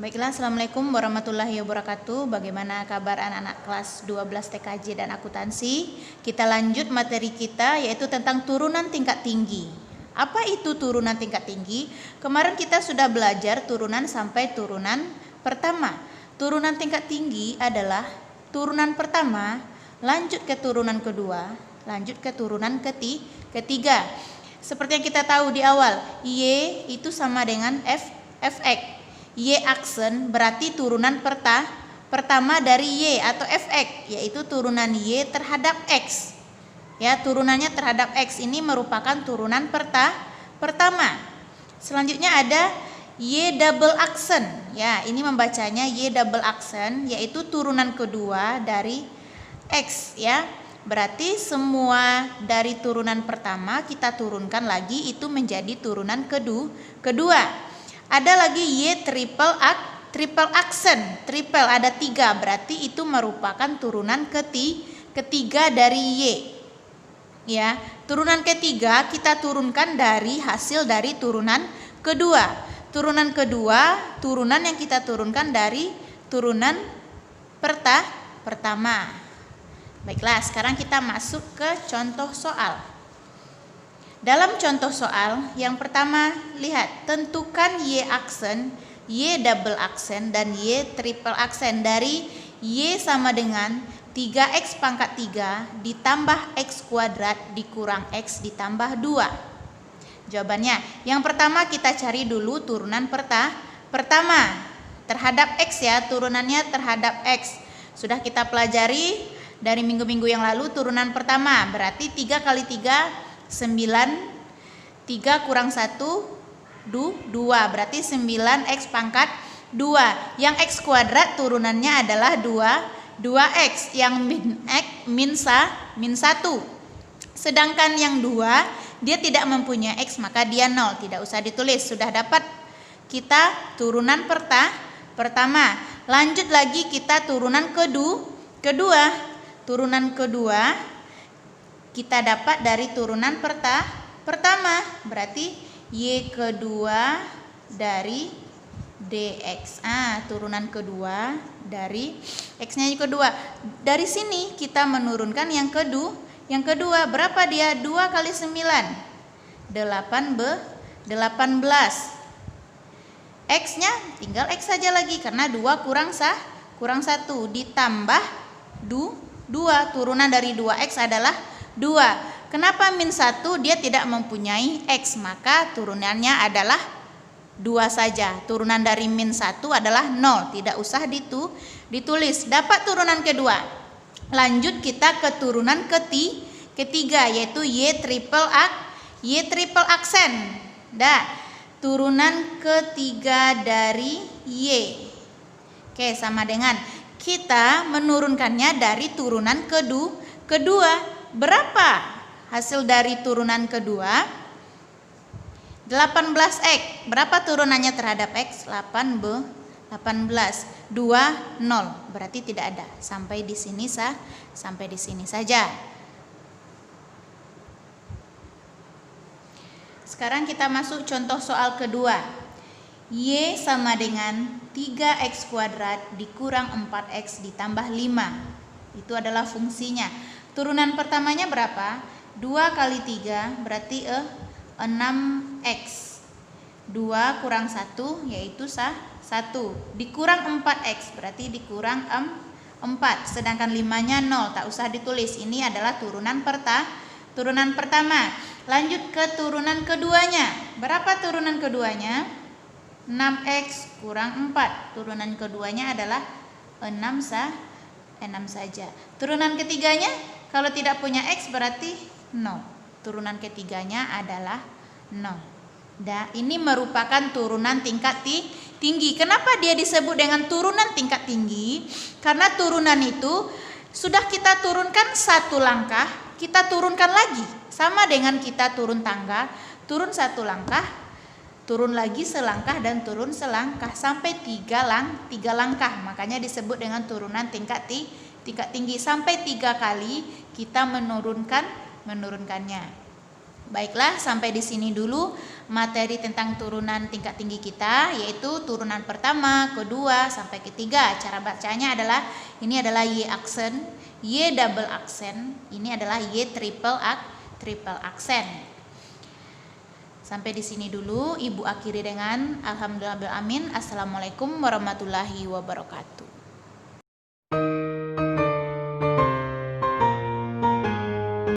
Baiklah, Assalamualaikum warahmatullahi wabarakatuh. Bagaimana kabar anak-anak kelas 12 TKJ dan akuntansi? Kita lanjut materi kita yaitu tentang turunan tingkat tinggi. Apa itu turunan tingkat tinggi? Kemarin kita sudah belajar turunan sampai turunan pertama. Turunan tingkat tinggi adalah turunan pertama, lanjut ke turunan kedua, lanjut ke turunan ketiga. Seperti yang kita tahu di awal, Y itu sama dengan Fx. Y aksen berarti turunan pertama dari Y atau Fx, yaitu turunan Y terhadap X. Ya, turunannya terhadap X ini merupakan turunan pertama. Selanjutnya ada Y double aksen. Ya, ini membacanya Y double aksen, yaitu turunan kedua dari X. Ya, berarti semua dari turunan pertama kita turunkan lagi itu menjadi turunan kedua. Ada lagi Y triple aksen. Triple ada 3, berarti itu merupakan turunan ketiga dari Y. Ya, turunan ketiga kita turunkan dari hasil dari turunan kedua. Turunan kedua, turunan yang kita turunkan dari turunan pertama. Baiklah, sekarang kita masuk ke contoh soal. Dalam contoh soal, yang pertama, lihat, tentukan Y aksen, Y double aksen, dan Y triple aksen dari Y sama dengan 3X pangkat 3 ditambah X kuadrat dikurang X ditambah 2. Jawabannya, yang pertama kita cari dulu turunan pertama terhadap X ya, turunannya terhadap X. Sudah kita pelajari dari minggu-minggu yang lalu turunan pertama, berarti 3 kali 3 9, 3 kurang 1 2, berarti 9X pangkat 2. Yang X kuadrat turunannya adalah 2X, yang min 1. Sedangkan yang 2 dia tidak mempunyai X, maka dia 0, tidak usah ditulis. Sudah dapat kita turunan pertama. Lanjut lagi kita turunan kedua. Turunan kedua kita dapat dari turunan pertama, berarti Y kedua dari DX. Turunan kedua dari X-nya yang kedua. Dari sini kita menurunkan yang kedua. Berapa dia? 2 kali 9 18. X-nya tinggal X saja lagi karena 2 kurang 1 ditambah 2. Turunan dari 2X adalah 2. Kenapa min 1? Dia tidak mempunyai X, maka turunannya adalah 2 saja. Turunan dari min 1 adalah 0, tidak usah ditulis. Dapat turunan kedua. Lanjut kita ke turunan ketiga, yaitu Y triple aksen. Turunan ketiga dari Y. Oke, sama dengan kita menurunkannya dari turunan kedua. Berapa hasil dari turunan kedua? 18X. Berapa turunannya terhadap X? 18. 2 0. Berarti tidak ada. Sampai di sini saja. Sekarang kita masuk contoh soal kedua. Y sama dengan 3X kuadrat dikurang 4X ditambah 5. Itu adalah fungsinya. Turunan pertamanya berapa? 2 kali 3 berarti 6X. 2 kurang 1 yaitu 1. Dikurang 4X berarti dikurang 4. Sedangkan 5-nya 0, tak usah ditulis. Ini adalah turunan pertama. Lanjut ke turunan keduanya. Berapa turunan keduanya? 6X kurang 4. Turunan keduanya adalah 6 saja. Turunan ketiganya kalau tidak punya X berarti 0. Turunan ketiganya adalah 0. Ini merupakan turunan tingkat tinggi. Kenapa dia disebut dengan turunan tingkat tinggi? Karena turunan itu sudah kita turunkan satu langkah, kita turunkan lagi. Sama dengan kita turun tangga, turun satu langkah, turun lagi selangkah dan turun selangkah sampai 3 langkah. Makanya disebut dengan turunan tingkat tinggi. Sampai 3 kali kita menurunkannya. Baiklah, sampai di sini dulu materi tentang turunan tingkat tinggi kita, yaitu turunan pertama, kedua, sampai ketiga. Cara bacanya adalah, ini adalah Y aksen, Y double aksen, ini adalah Y triple aksen. Sampai di sini dulu, Ibu akhiri dengan alhamdulillah bil amin. Assalamualaikum warahmatullahi wabarakatuh.